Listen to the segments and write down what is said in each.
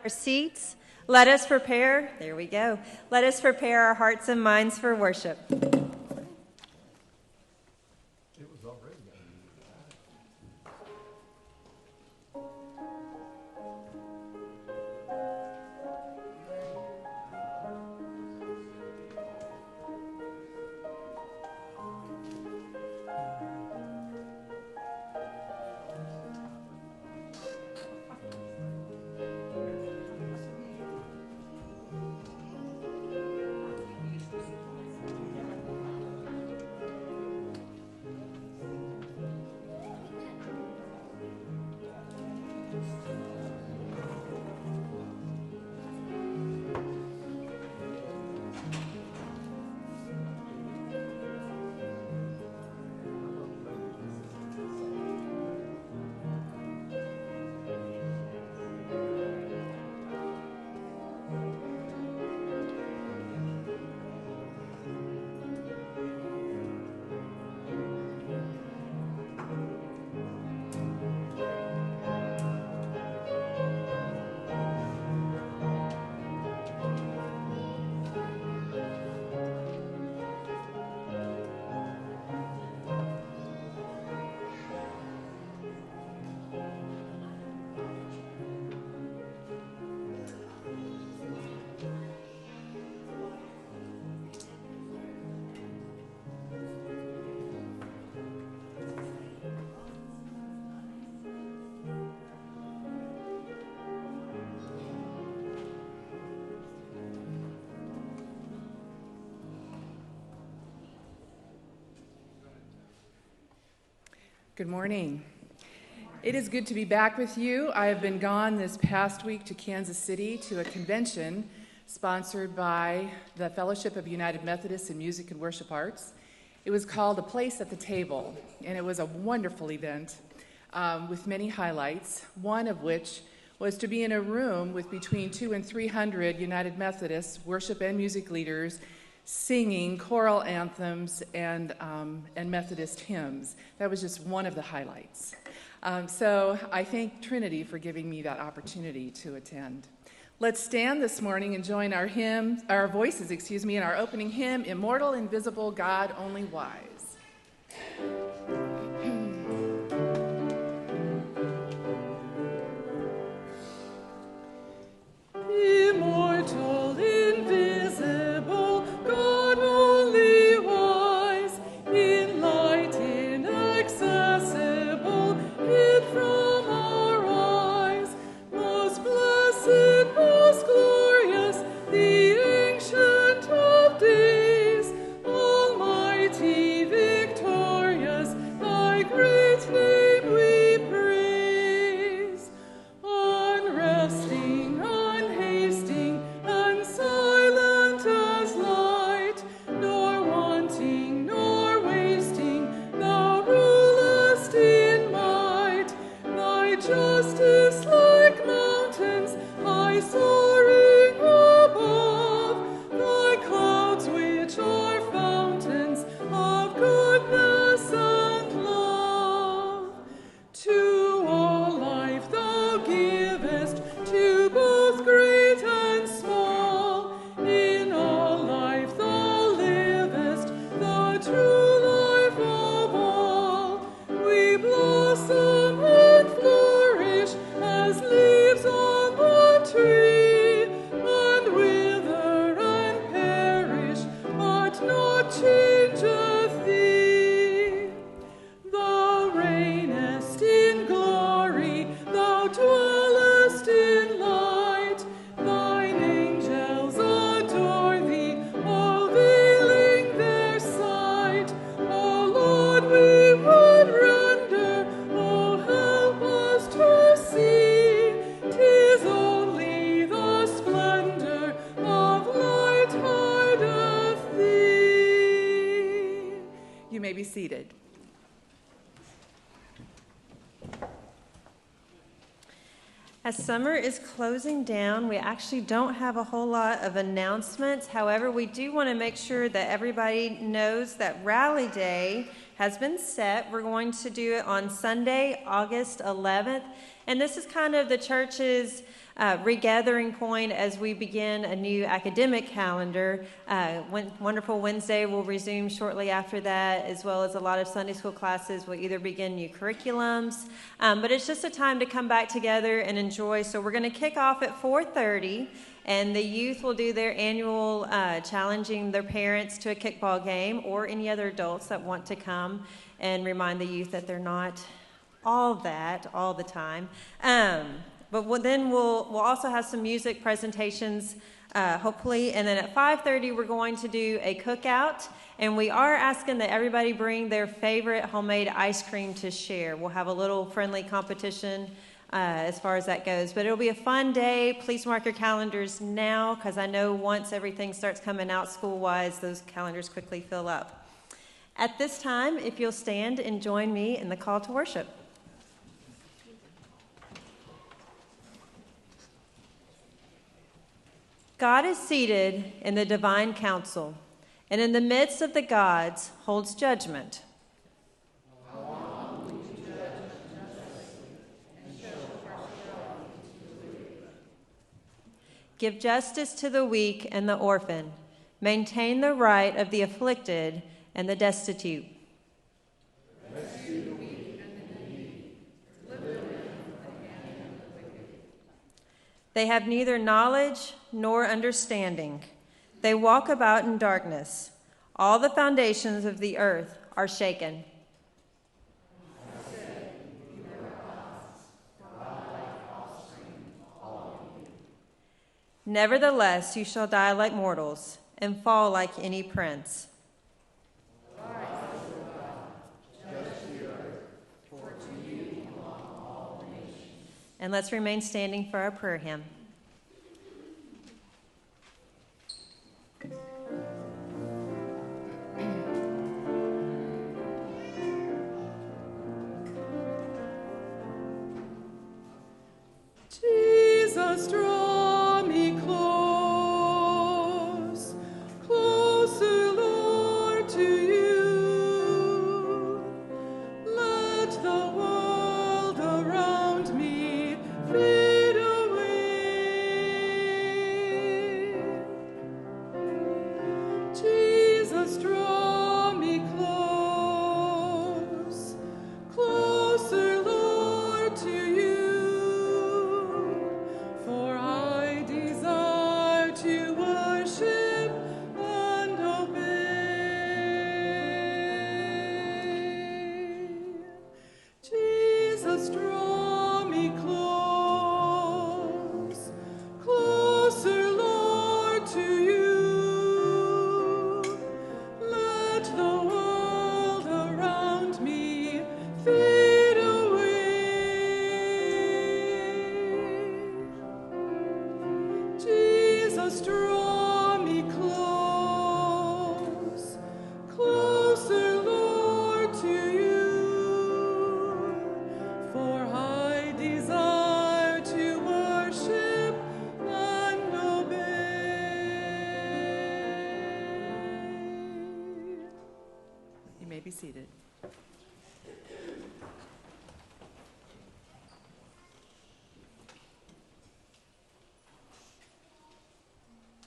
our seats. Let us prepare, there we go. Let us prepare our hearts and minds for worship. Good morning. It is good to be back with you. I have been gone this past week to Kansas City to a convention sponsored by the Fellowship of United Methodists in Music and Worship Arts. It was called A Place at the Table, and it was a wonderful event with many highlights, one of which was to be in a room with between 200 and 300 United Methodists, worship and music leaders, singing choral anthems and Methodist hymns. That was just one of the highlights. So I thank Trinity for giving me that opportunity to attend. Let's stand this morning and join our voices, in our opening hymn, Immortal, Invisible, God Only Wise. Immortal, invisible, God only wise, in light inaccessible, hid from our eyes, most blessed, most glorious, the Ancient of Days, almighty, victorious, thy great name we praise. Unresting, unhasting, unsilent as light, nor wanting, nor wasting, thou rulest in might. Thy justice like mountains, high soaring above, thy clouds which are fountains of goodness and love. To all life thou givest, to both great and small. In all life thou livest, the true life of all. We blossom and flourish as leaves on the tree, and wither and perish, but naught changeth thee. Thou reignest in glory, thou dwellest in light. Thine angels adore thee, all veiling their sight. O Lord, we would render, oh, help us to see. 'Tis only the splendor of light hideth thee. You may be seated. As summer is closing down, we actually don't have a whole lot of announcements. However, we do want to make sure that everybody knows that Rally Day has been set. We're going to do it on Sunday, August 11th. And this is kind of the church's regathering point as we begin a new academic calendar. Wonderful Wednesday will resume shortly after that, as well as a lot of Sunday school classes will either begin new curriculums. But it's just a time to come back together and enjoy. So we're going to kick off at 4:30. And the youth will do their annual challenging their parents to a kickball game, or any other adults that want to come and remind the youth that they're not all that all the time. But then we'll also have some music presentations, hopefully. And then at 5:30, we're going to do a cookout. And we are asking that everybody bring their favorite homemade ice cream to share. We'll have a little friendly competition as far as that goes. But it'll be a fun day. Please mark your calendars now, because I know once everything starts coming out school-wise, those calendars quickly fill up. At this time, if you'll stand and join me in the call to worship. God is seated in the divine council, and in the midst of the gods holds judgment. Give justice to the weak and the orphan. Maintain the right of the afflicted and the destitute. They have neither knowledge nor understanding. They walk about in darkness. All the foundations of the earth are shaken. Nevertheless, you shall die like mortals and fall like any prince. And let's remain standing for our prayer hymn. Jesus, draw me close, closer, Lord, to you. Let the world around me fade away. Jesus, draw me close, closer, Lord, to you. For I desire to worship and obey. Jesus, draw me close, closer, Lord, to you. Let the world around me fade away. Jesus, draw me close, closer, Lord, to you. For I desire to worship and obey. You may be seated.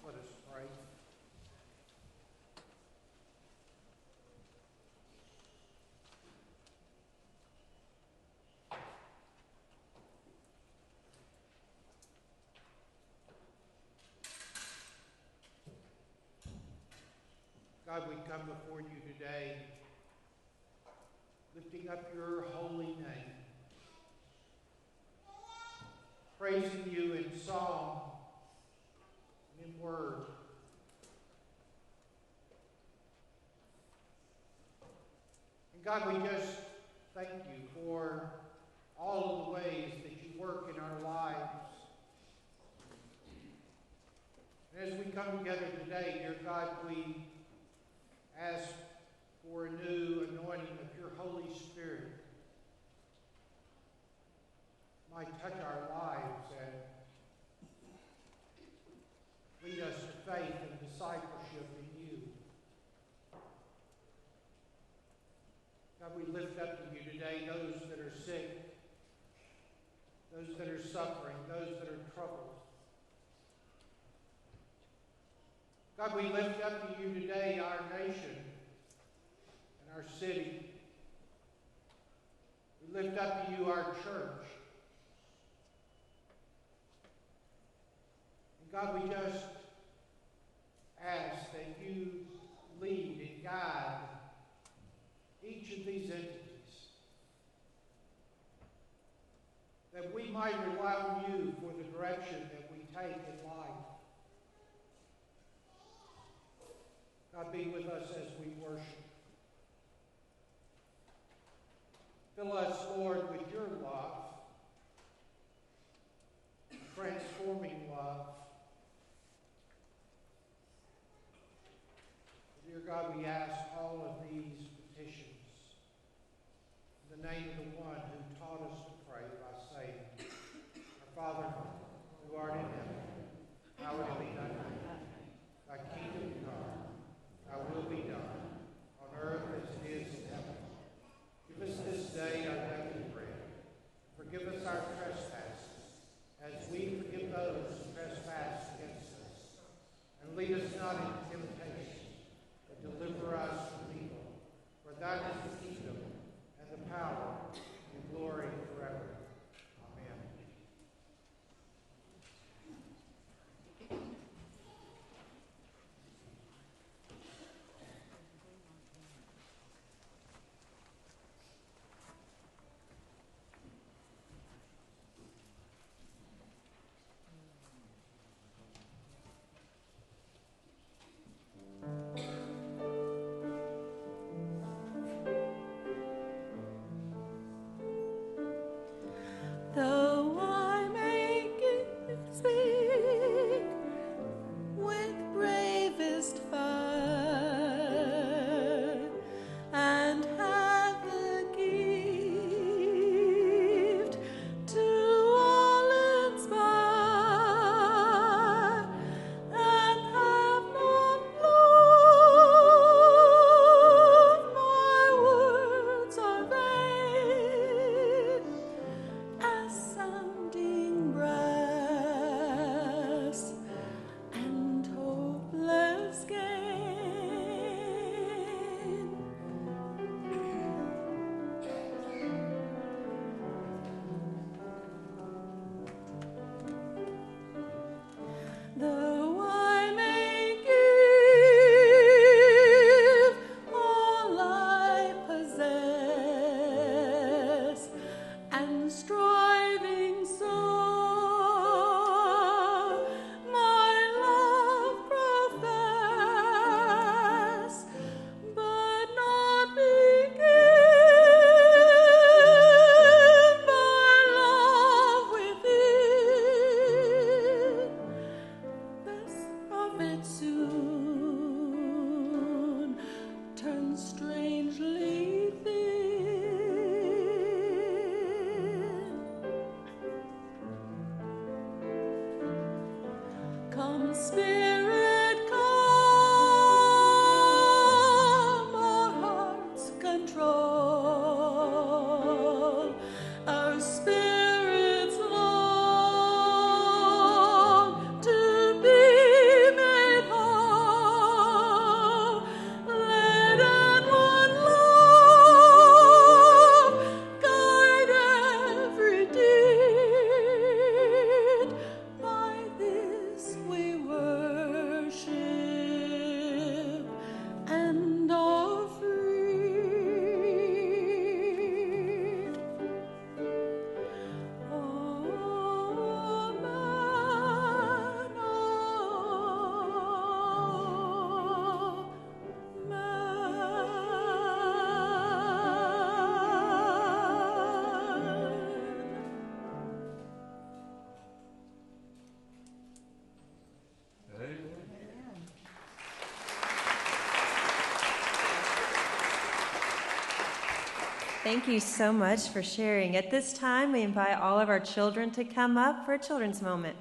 Let us pray. God, we come before you today, lifting up your holy name, praising you in song and in word. And God, we just thank you for all of the ways that you work in our lives. And as we come together today, dear God, we ask for a new anointing of your Holy Spirit might touch our lives and lead us to faith and discipleship in you. God, we lift up to you today those that are sick, those that are suffering, those that are troubled. God, we lift up to you today our nation and our city. We lift up to you our church. And God, we just ask that you lead and guide each of these entities, that we might rely on you for the direction that we take in life. God, be with us as we worship. Fill us, Lord, with your love, transforming love. Dear God, we ask all of these petitions in the name of the one who taught us to pray by saying, Our Father, who art in heaven, hallowed be thy name. Thy kingdom come, thy will be done, on earth as it is in heaven. Give us this day our daily bread. Forgive us our trespasses, as we forgive those who trespass against us. And lead us not into temptation, but deliver us from evil. For thine is the kingdom, and the power, and glory forever. Amen. Though I may speak with bravest fire and have the gift to all inspire and have not love, my words are vain as sounding brass and hopeless gain. Though I may give all I possess and striving so my love profess, but not begin by love within, this prophet soon turns strangely thin. Come, Spirit, come, our hearts control, our spirits long to be made whole. Let in one love guide every deed. By this we worship and are freed. Amen. Thank you so much for sharing. At this time, we invite all of our children to come up for a children's moment.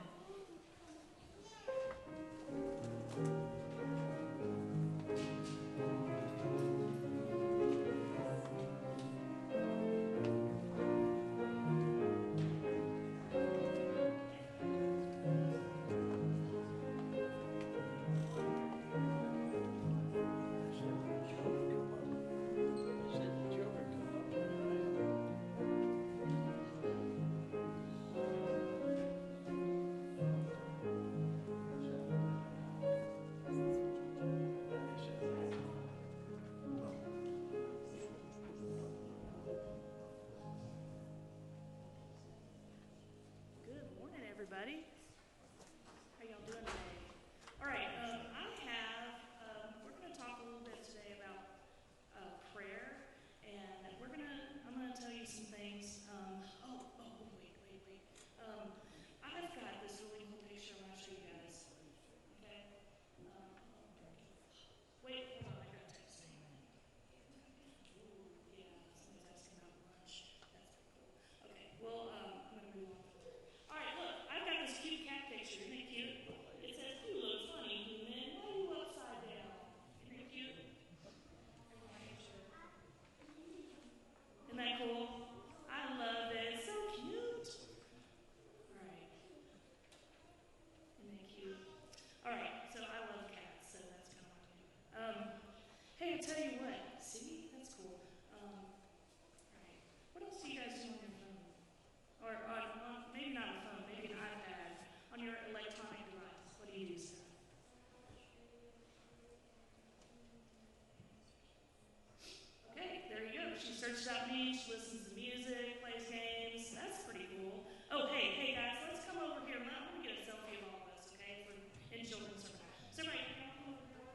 stretches out beach, listens to music, plays games. That's pretty cool. Oh, hey guys, let's come over here. I want to get a selfie of all of us, okay? In children's circle. So, right, come over here.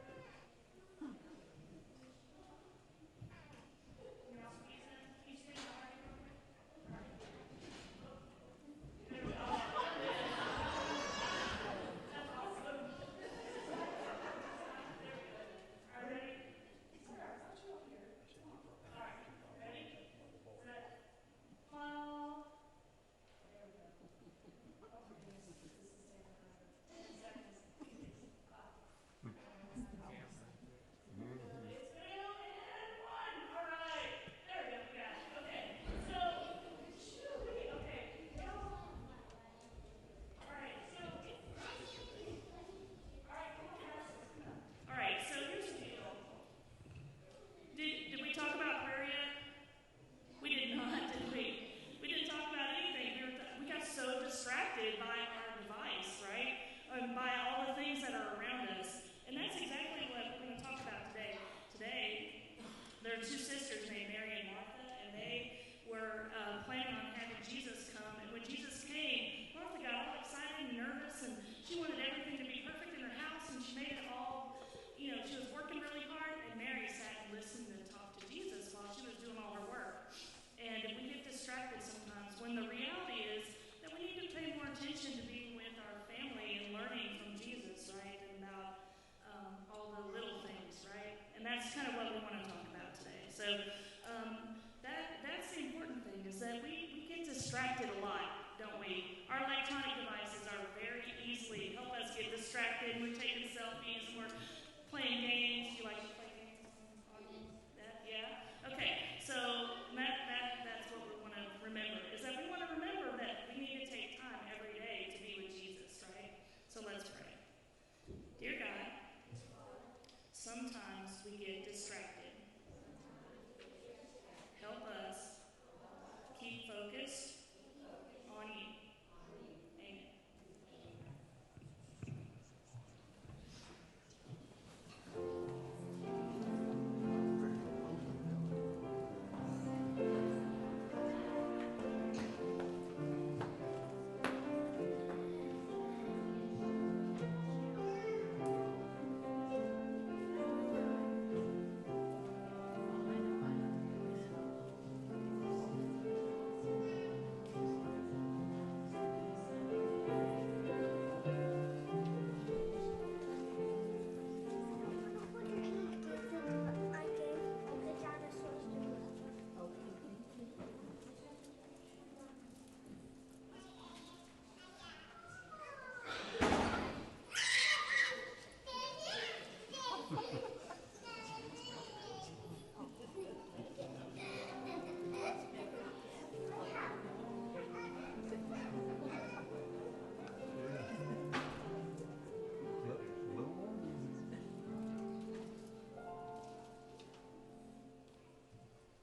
There are two sisters named Mary and Martha, and they were planning on having Jesus come. And when Jesus came, Martha got all excited and nervous, and she wanted everything to be perfect in her house, and she made it all, she was working really hard, and Mary sat and listened and talked to Jesus while she was doing all her work. And we get distracted sometimes when the reality is that we need to pay more attention to being with our family and learning from Jesus, right, and about all the little things, right? And that's kind of what we want to talk about today. So that's the important thing, is that we get distracted a lot, don't we? Our electronic devices are very easily help us get distracted. We're taking selfies and we're playing games. Do you like to play games on that? Yeah? Okay, so that's what we want to remember, is that we want to remember that we need to take time every day to be with Jesus, right? So let's pray. Dear God, sometimes we get distracted. Help us keep focused on you. Amen.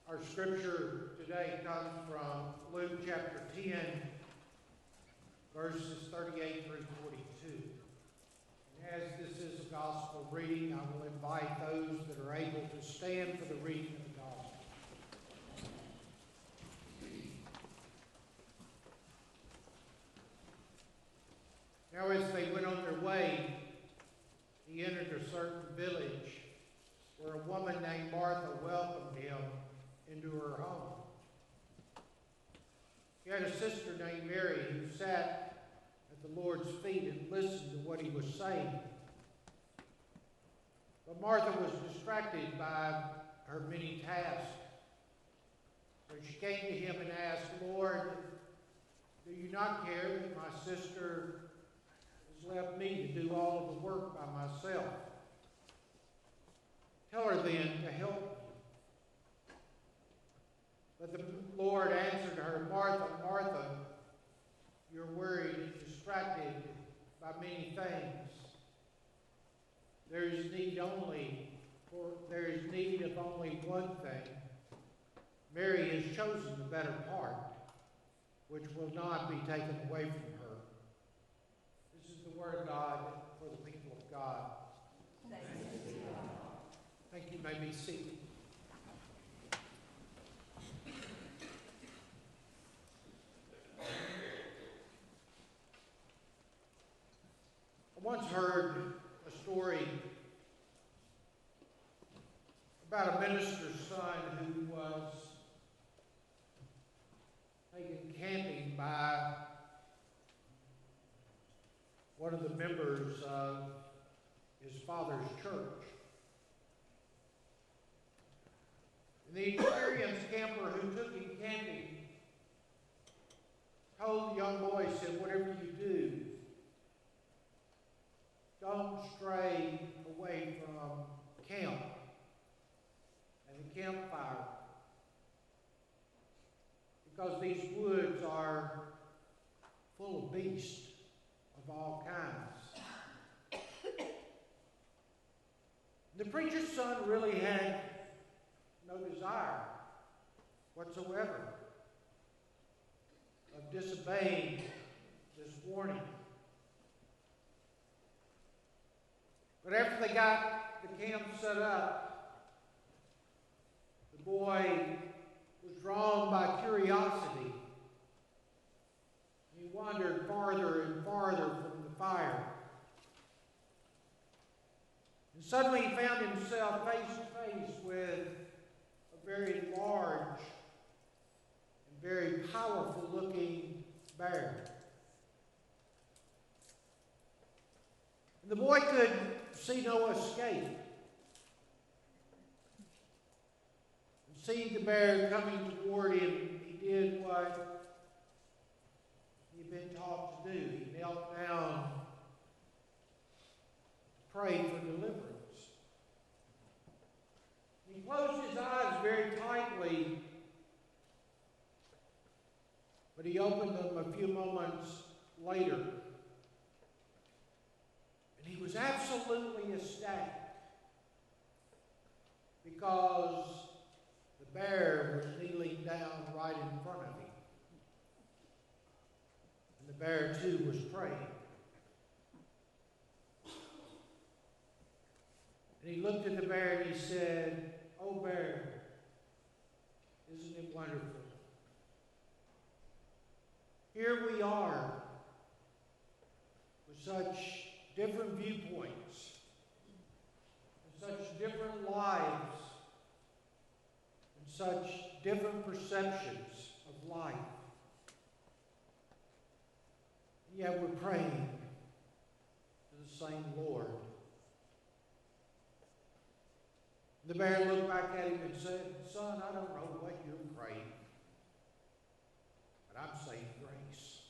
Our scripture today comes from Luke chapter 10, verses 38 through 42. And as this is a gospel reading, I will invite those that are able to stand for the reading of the gospel. Now as they went on their way, he entered a certain village where a woman named Martha welcomed him into her home. He had a sister named Mary who sat at the Lord's feet and listened to what he was saying. But Martha was distracted by her many tasks. So she came to him and asked, "Lord, do you not care that my sister has left me to do all of the work by myself? Tell her then to help me." But the Lord answered her, "Martha, Martha, you're worried and distracted by many things. There is need of only one thing. Mary has chosen the better part, which will not be taken away from her." This is the word of God for the people of God. Thanks be to God. Thank you. You may be seated. father's church. And the experienced camper who took him camping told the young boy, said, whatever you do, don't stray away from camp and the campfire, because these woods are full of beasts of all kinds. The preacher's son really had no desire whatsoever of disobeying this warning. But after they got the camp set up, the boy was drawn by curiosity. He wandered farther and farther from the fire. And suddenly he found himself face to face with a very large and very powerful looking bear. And the boy could see no escape. And seeing the bear coming toward him, he did what he'd been taught to do. He knelt down to pray for deliverance. He closed his eyes very tightly, but he opened them a few moments later. And he was absolutely ecstatic because the bear was kneeling down right in front of him. And the bear too was praying. And he looked at the bear and he said, "Oh, bear, isn't it wonderful? Here we are with such different viewpoints, and such different lives, and such different perceptions of life. And yet we're praying to the same Lord." The bear looked back at him and said, "Son, I don't know what you're praying, but I'm saying grace."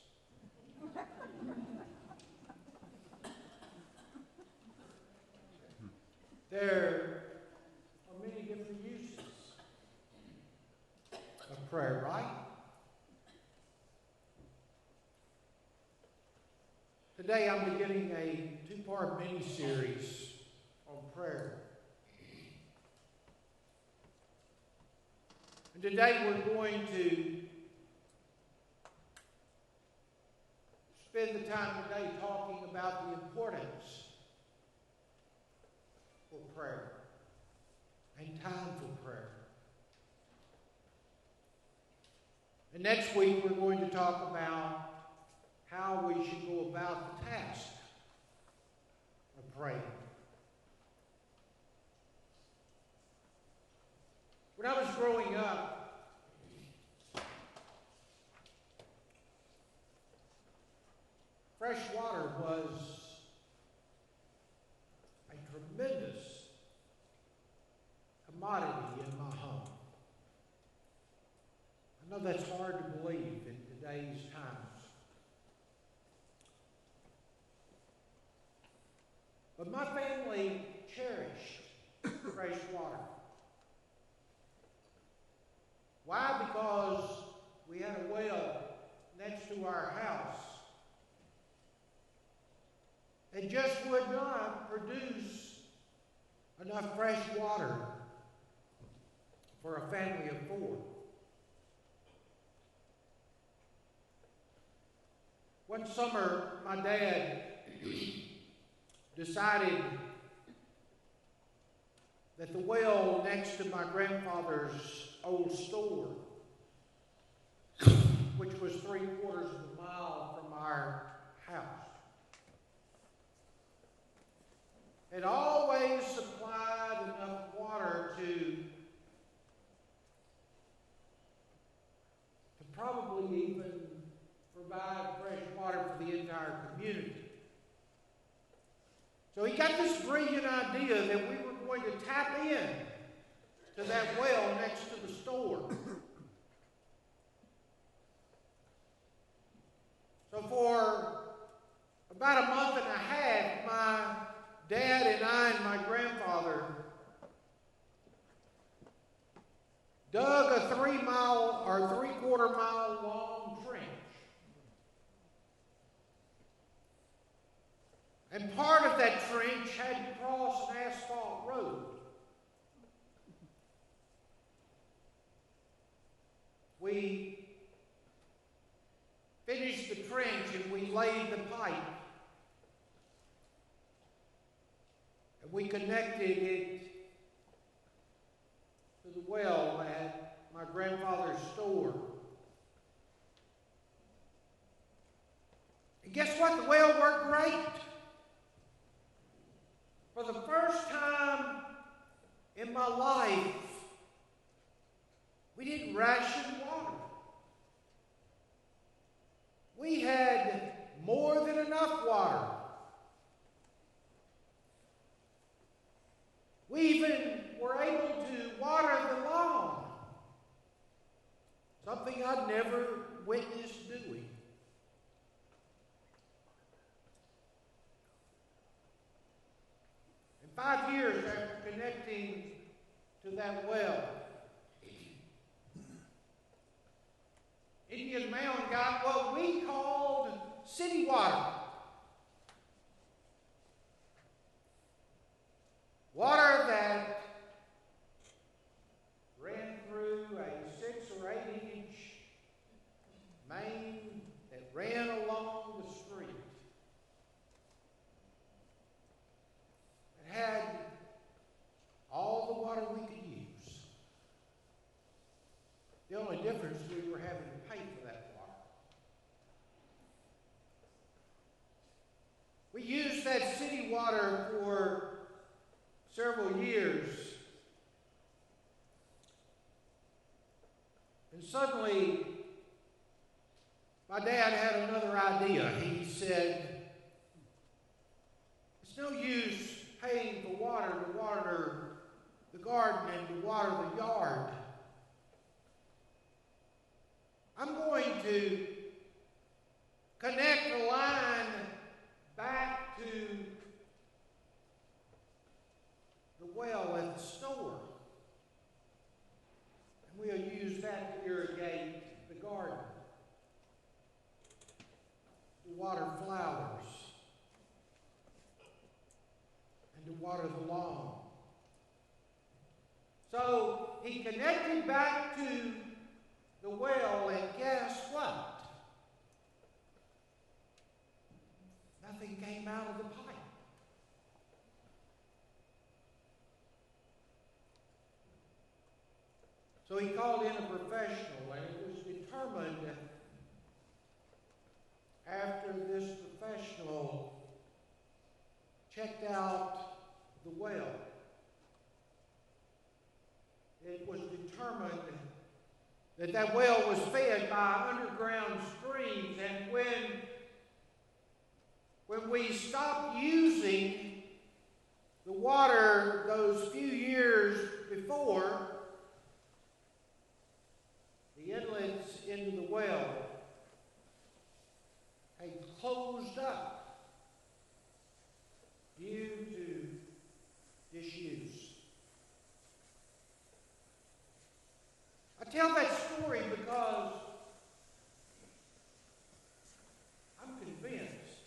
There are many different uses of prayer, right? Today I'm beginning a two-part mini-series on prayer. And today we're going to spend the time today talking about the importance for prayer and time for prayer. And next week we're going to talk about how we should go about the task of praying. When I was growing up, fresh water was a tremendous commodity in my home. I know that's hard to believe in today's times. But my family cherished fresh water. Why? Because we had a well next to our house. It just would not produce enough fresh water for a family of 4. One summer, my dad decided that the well next to my grandfather's old store, which was 3/4 of a mile from our house, had always supplied enough water to probably even provide fresh water for the entire community. So he got this brilliant idea that we were going to tap in to that well next to the store. So for about a month and a half, my dad and I and my grandfather dug a 3-mile or 3/4-mile long trench. And part of that trench had to cross an asphalt road. We finished the trench and we laid the pipe. And we connected it to the well at my grandfather's store. And guess what? The well worked great. For the first time in my life, we didn't ration water. We had more than enough water. We even were able to water the lawn, something I'd never witnessed doing. And 5 years after connecting to that well, Indian Mound got what we called city water. Water that ran through a 6 or 8-inch main that ran along the street. It had all the water we could use. The only difference, we were having to pay for that water. We used that city water for several years. And suddenly, my dad had another idea. He said, it's no use paying for water to water the garden and to water the yard. I'm going to connect the line back to the well at the store. And we'll use that to irrigate the garden, to water flowers, and to water the lawn. So he connected back to the well, and guess what? Nothing came out of the pipe. So he called in a professional, and it was determined after this professional checked out the well, it was determined that that well was fed by underground streams, and when we stopped using the water those few years before, the inlets into the well had closed up due to disuse. I tell that story because I'm convinced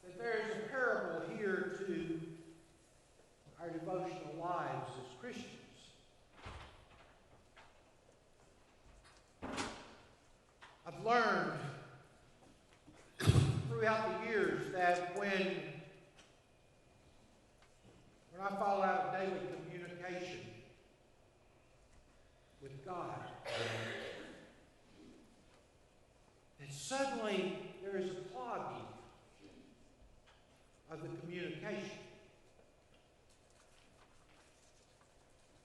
that there is a parable here to our devotional lives as Christians. I've learned throughout the years that when I fall out of daily communication with God, that suddenly there is a clogging of the communication.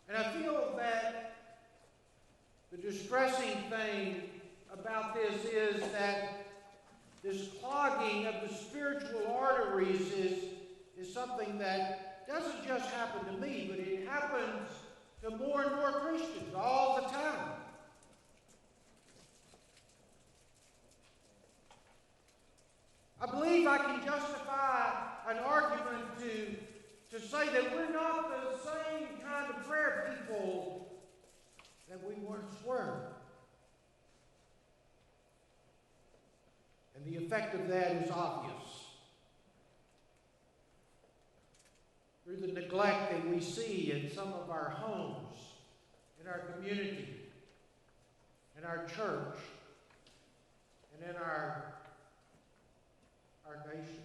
And I feel that the distressing thing about this is that this clogging of the spiritual arteries is something that doesn't just happen to me, but it happens to more and more Christians all the time. I believe I can justify an argument to say that we're not the same kind of prayer people that we once were. And the effect of that is obvious. Through the neglect that we see in some of our homes, in our community, in our church, and in our nation.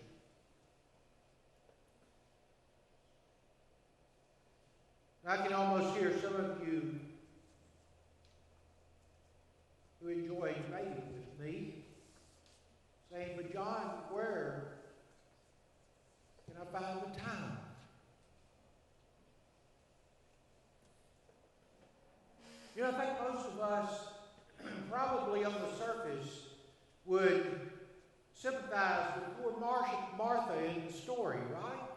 I can almost hear some of you who enjoy debating with me saying, but John, where can I find the time? You know, I think most of us, probably on the surface, would sympathize with poor Martha in the story, right?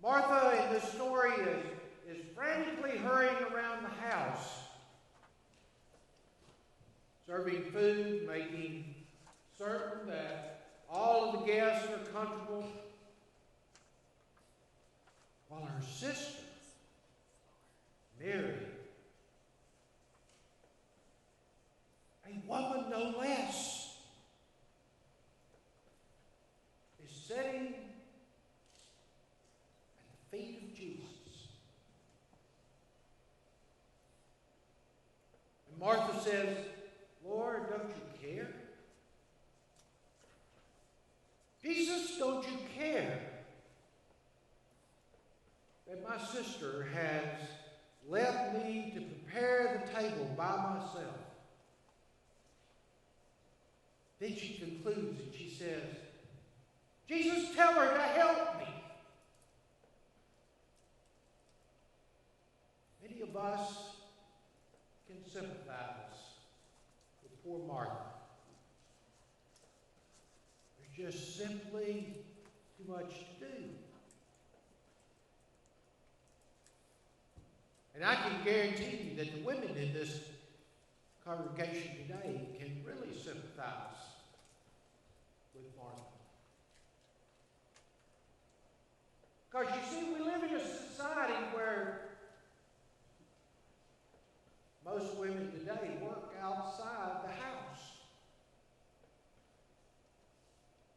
Martha in this story is frantically hurrying around the house, serving food, making certain that all of the guests are comfortable, while her sister, Mary, a woman no less, is sitting at the feet of Jesus. And Martha says, Lord, don't you care? Jesus, don't you care that my sister has left me to prepare the table by myself? Then she concludes and she says, Jesus, tell her to help me. Many of us can sympathize with poor Martha. There's just simply too much to do. And I can guarantee you that the women in this congregation today can really sympathize with Martha. Because you see, we live in a society where most women today work outside the house.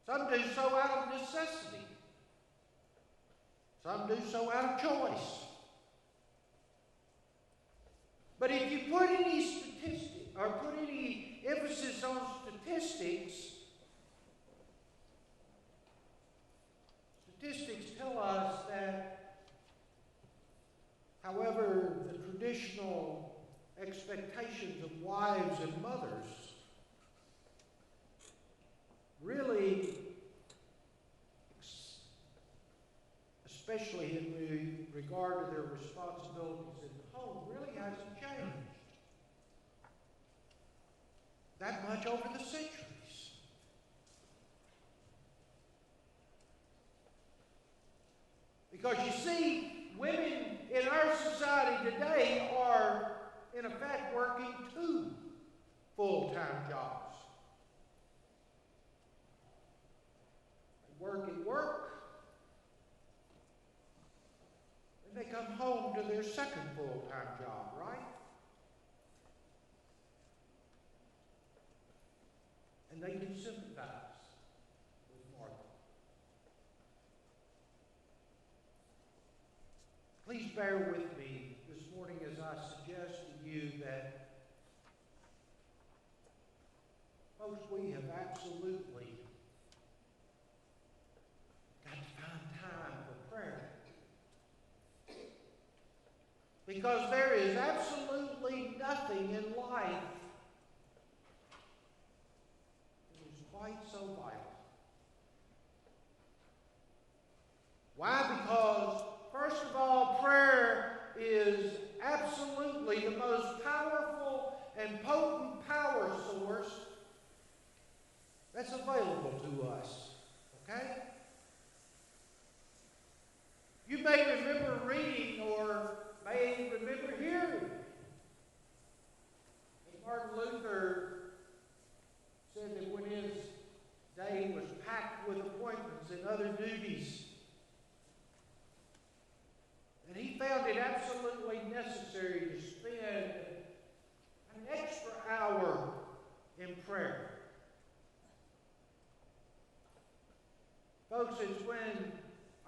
Some do so out of necessity. Some do so out of choice. But if you put any statistic or put any emphasis on statistics, statistics tell us that, however, the traditional expectations of wives and mothers really, especially in regard to their responsibilities in the home, really hasn't changed that much over the centuries. Because you see, women in our society today are, in effect, working 2 full-time jobs. They work at work, and they come home to their second full-time job, right? And they can sympathize with Martha. Please bear with me this morning as I suggest to you that, folks, we have absolutely got to find time for prayer. Because there is absolutely nothing in life that is quite so vital. Why? Because, first of all, prayer is absolutely the most powerful and potent power source that's available to us. Okay? You may remember reading or may remember hearing that Martin Luther said that when his day was packed with appointments and other duties, that he found it absolutely necessary to spend an extra hour in prayer. Folks, it's when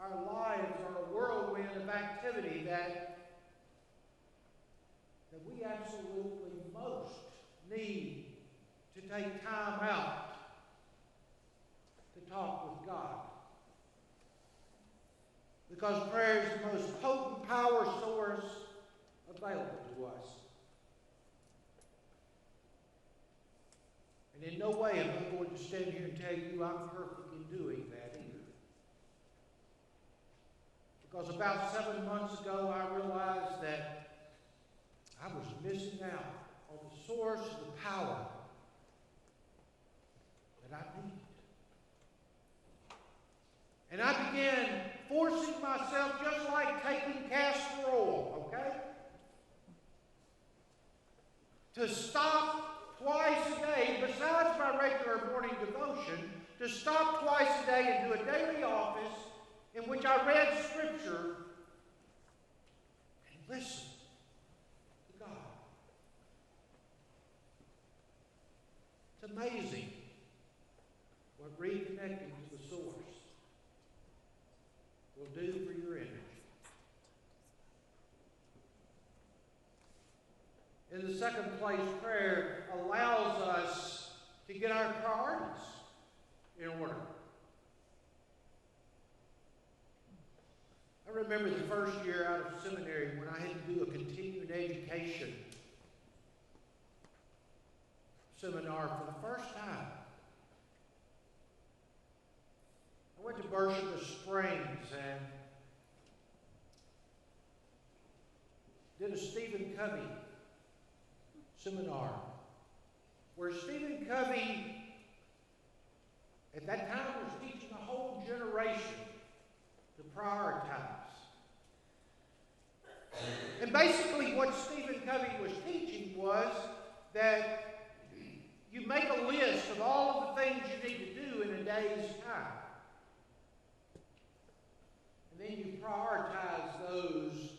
our lives are a whirlwind of activity that we absolutely most need to take time out to talk with God. Because prayer is the most potent power source available to us. And in no way am I going to stand here and tell you I'm perfect in doing that either. Because about 7 months ago, I realized that I was missing out on the source of the power that I needed. And I began forcing myself, just like taking castor oil, okay? To stop twice a day, besides my regular morning devotion, to stop twice a day and do a daily office in which I read Scripture and listened to God. It's amazing what reconnecting to the source will do for your energy. In the second place, prayer allows us to get our priorities in order. I remember the first year out of seminary when I had to do a continuing education seminar for the first time. I went to Murfreesboro Springs and did a Stephen Covey seminar where Stephen Covey at that time was teaching a whole generation to prioritize. And basically what Stephen Covey was teaching was that you make a list of all of the things you need to do in a day's time. And then you prioritize those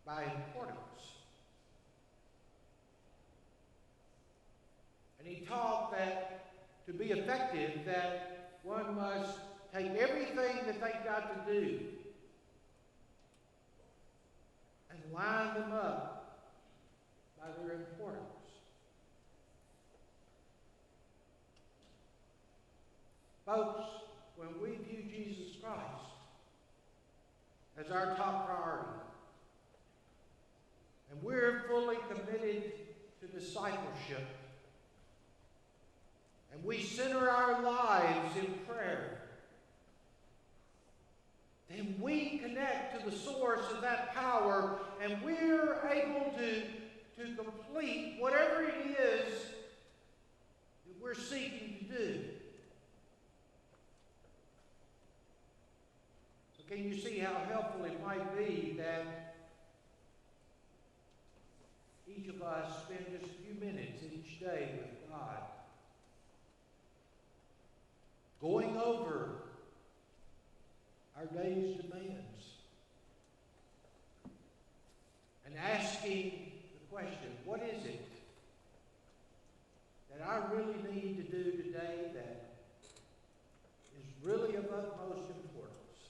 by importance. And he taught that to be effective, that one must take everything that they've got to do and line them up by their importance. Folks, when we view Jesus Christ as our top priority, and we're fully committed to discipleship, and we center our lives in prayer, then we connect to the source of that power, and we're able to complete whatever it is that we're seeking to do. So can you see how helpful it might be that each of us spend just a few minutes each day with God, going over our day's demands and asking the question, what is it that I really need to do today that is really of utmost importance?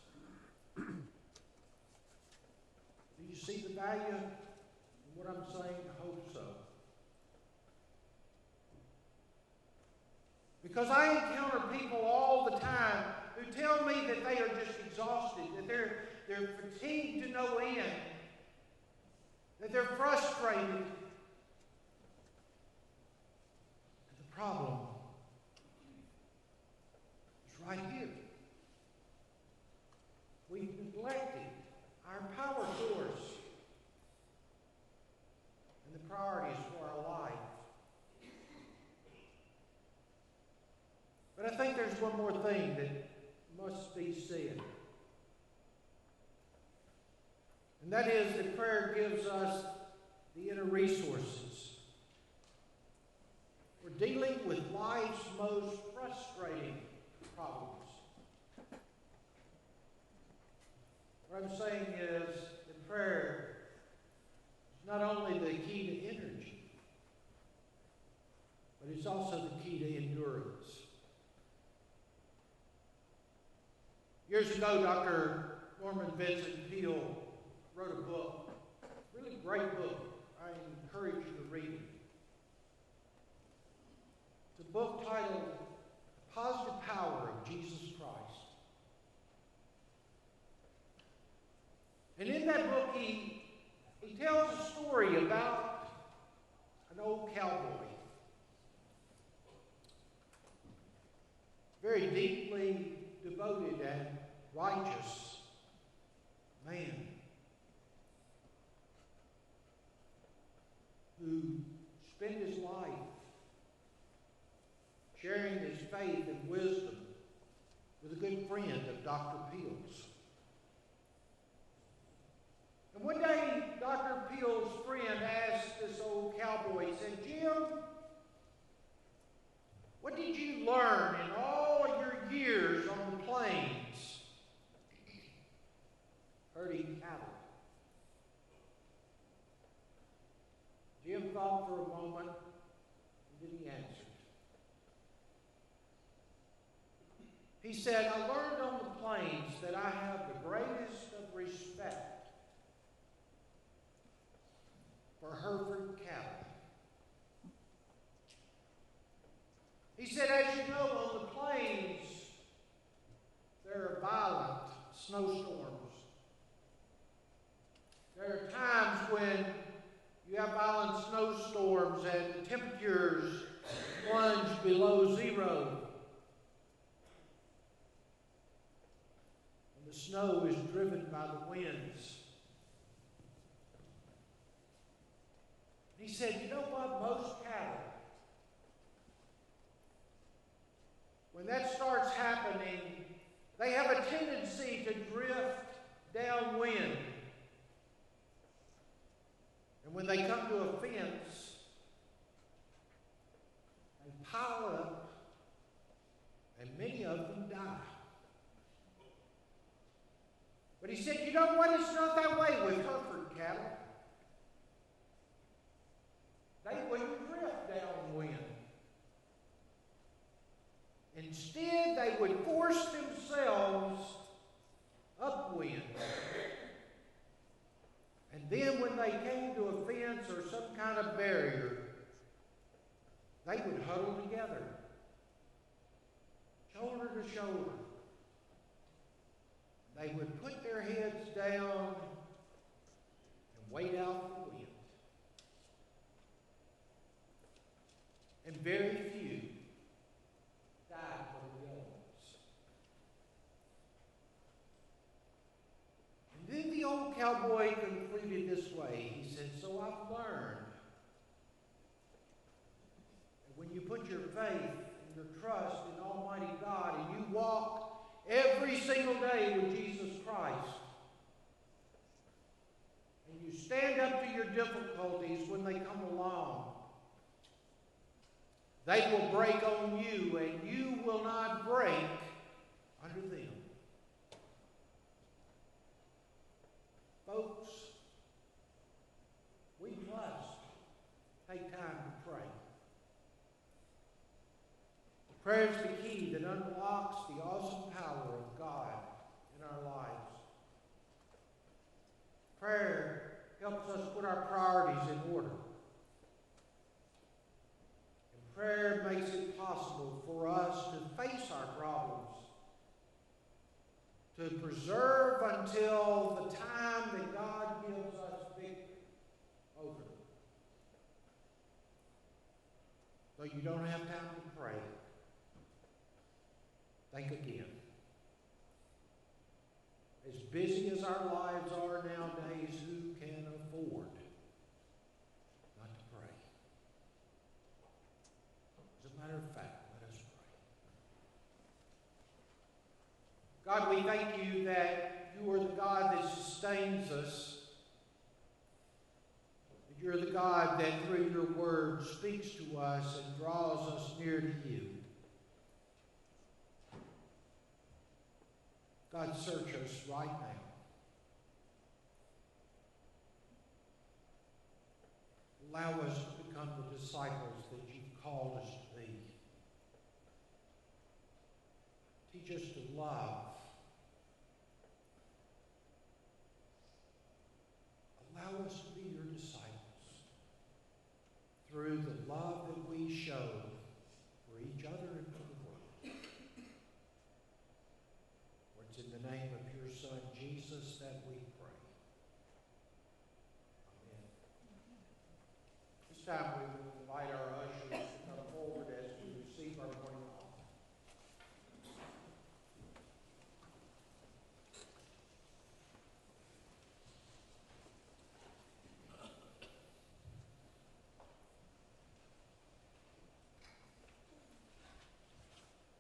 Do you see the value in what I'm saying? I hope so. Because I encounter people all the time who tell me that they are just exhausted, that they're fatigued to no end, that they're frustrated. And the problem is right here. We've neglected our power source and the priorities for our life. And that is that prayer gives us the inner resources. We're dealing with life's most frustrating problems. What I'm saying is that prayer is not only the key to energy, but it's also the key to endurance. Years ago, Dr. Norman Vincent Peale wrote a book, a really great book. I encourage you to read it. It's a book titled The Positive Power of Jesus Christ. And in that book, he tells a story about an old cowboy, very deeply devoted and righteous man who spent his life sharing his faith and wisdom with a good friend of Dr. Peale's. And one day, Dr. Peale's friend asked this old cowboy, he said, "Jim, what did you learn in all of your years on the plains herding cattle?" Jim thought for a moment, and then he answered. He said, "I learned on the plains that I have the greatest of respect for Hereford cattle." He said, "As you know, on the plains, there are violent snowstorms. There are times when you have violent snowstorms and the temperatures plunge below zero. And the snow is driven by the winds." He said, "You know what? Most cattle, when that starts happening, they have a tendency to drift downwind. And when they come to a fence, they pile up, and many of them die." But he said, "You know what? It's not that way with Hereford cattle. They wouldn't drift downwind. Instead, they would force themselves upwind. And then when they came to a fence or some kind of barrier, they would huddle together, shoulder to shoulder. They would put their heads down and wait out the wind. And very few died from the elements." And then the old cowboy concluded this way. He said, "So I've learned that when you put your faith and your trust in Almighty God and you walk every single day with Jesus Christ, and you stand up to your difficulties when they come along, they will break on you and you will not break under them." Folks, we must take time to pray. Prayer is the key that unlocks the awesome power of God in our lives. Prayer helps us put our priorities in order. And prayer makes it possible for us to face our problems, to preserve until the time that God gives us victory over them. Though you don't have time to pray, think again. As busy as our lives are nowadays, who can afford not to pray? As a matter of fact, let us pray. God, we thank you that you are the God that sustains us God that through your word speaks to us and draws us near to you. God, search us right now. Allow us to become the disciples that you've called us to be. Teach us to love. Allow us to be your disciples through the love that we show for each other and for the world. For it's in the name of your Son, Jesus, that we pray. Amen. This time we will invite our ushers to come forward as we receive our morning offering.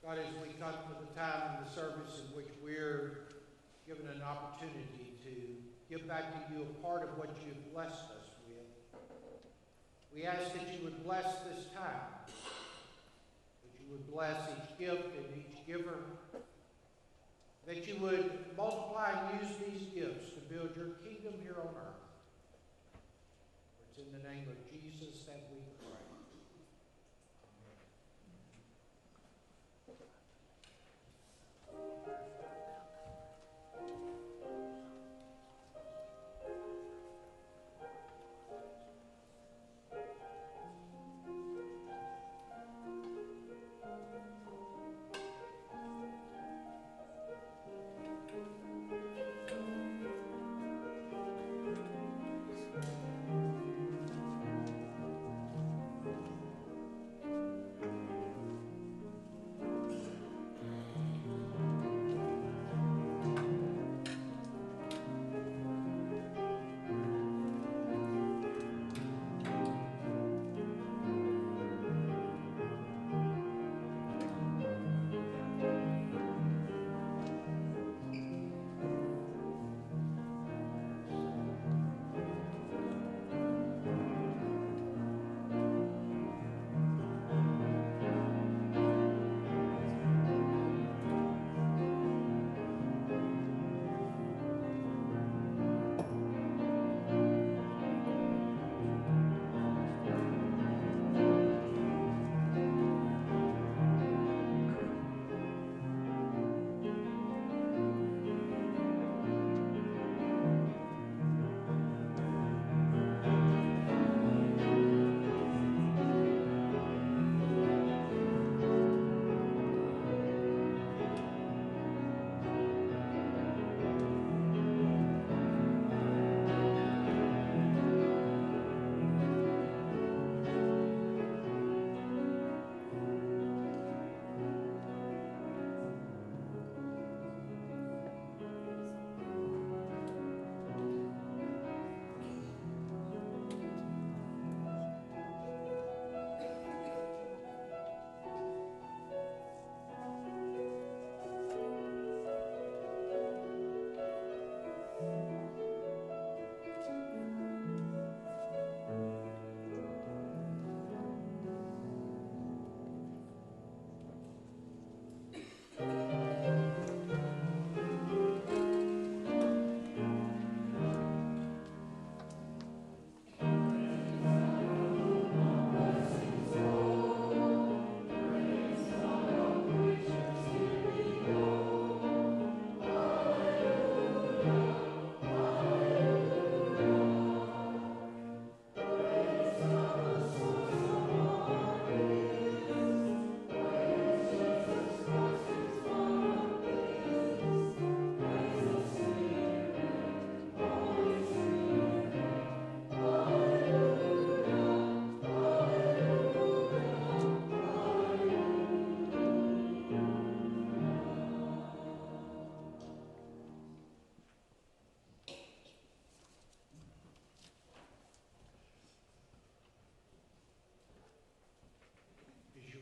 God, as we come to the time in the service in which we're given an opportunity to give back to you a part of what you've blessed us with, we ask that you would bless this time, that you would bless each gift and each giver, that you would multiply and use these gifts to build your kingdom here on earth. For it's in the name of Jesus that we pray.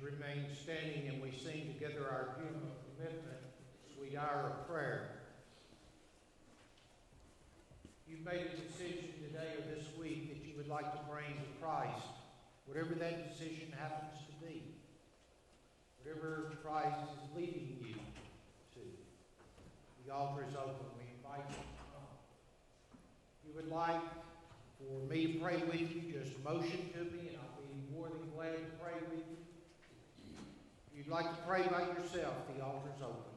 Remain standing and we sing together our hymn of commitment, Sweet Hour of Prayer. You've made a decision today or this week that you would like to bring to Christ, whatever that decision happens to be, whatever Christ is leading you to. The altar is open. We invite you to come. If you would like for me to pray with you, just motion to me, and I'll be more than glad to pray with you. If you'd like to pray by yourself, the altar is open.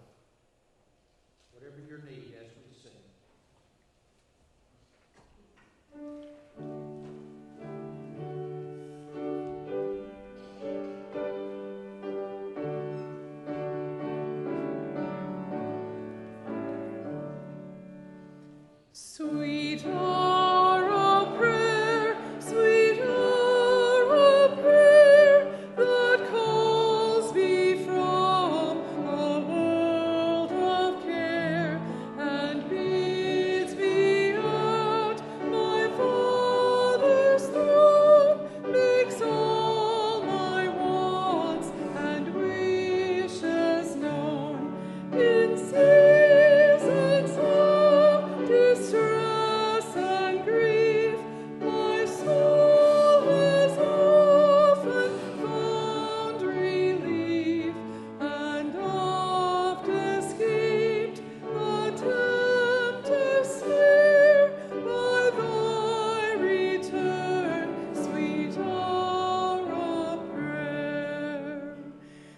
Whatever your need as we sing. Sweet hour of prayer, sweet hour of prayer, that calls me from a world of care, and bids me at my Father's throne, makes all my wants and wishes known. In seasons of distress and grief, my soul has often found relief, and oft escaped the tempter's snare by thy return, sweet hour of prayer.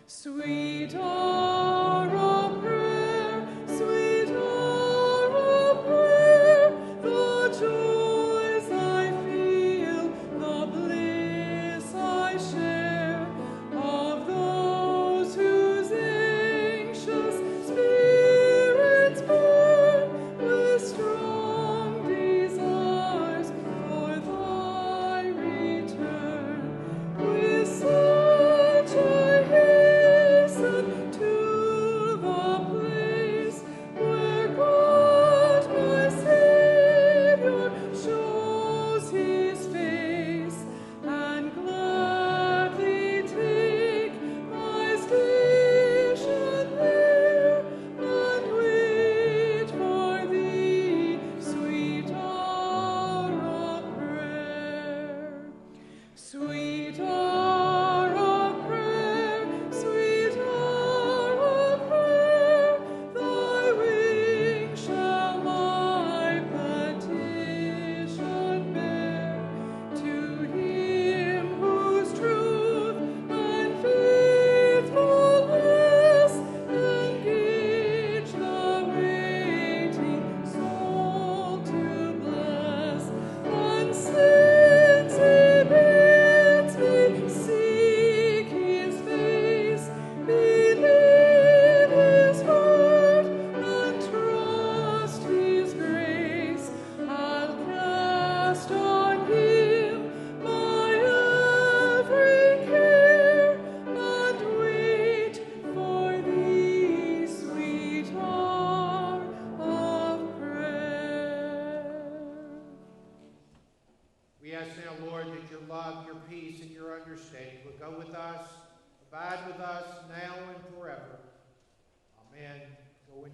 Sweet hour of prayer, sweet hour of prayer, the joys I feel, the bliss I share, of those whose anxious spirits burn with strong desires for thy return. With such I hasten to the place where God my Savior shows his face, and gladly take my station there, and wait for thee, sweet hour of prayer. Sweet hour of prayer, sweet hour of prayer, thy wings shall my petition bear. To him whose truth and faithfulness engage the waiting soul to bless, and since he bids me seek his face, believe his word, and trust his grace, I'll cast on him my every care, and wait for thee, sweet hour of prayer. We ask now, Lord, that your love, your peace, and your understanding will go with us, abide with us now and forever. Amen. Go in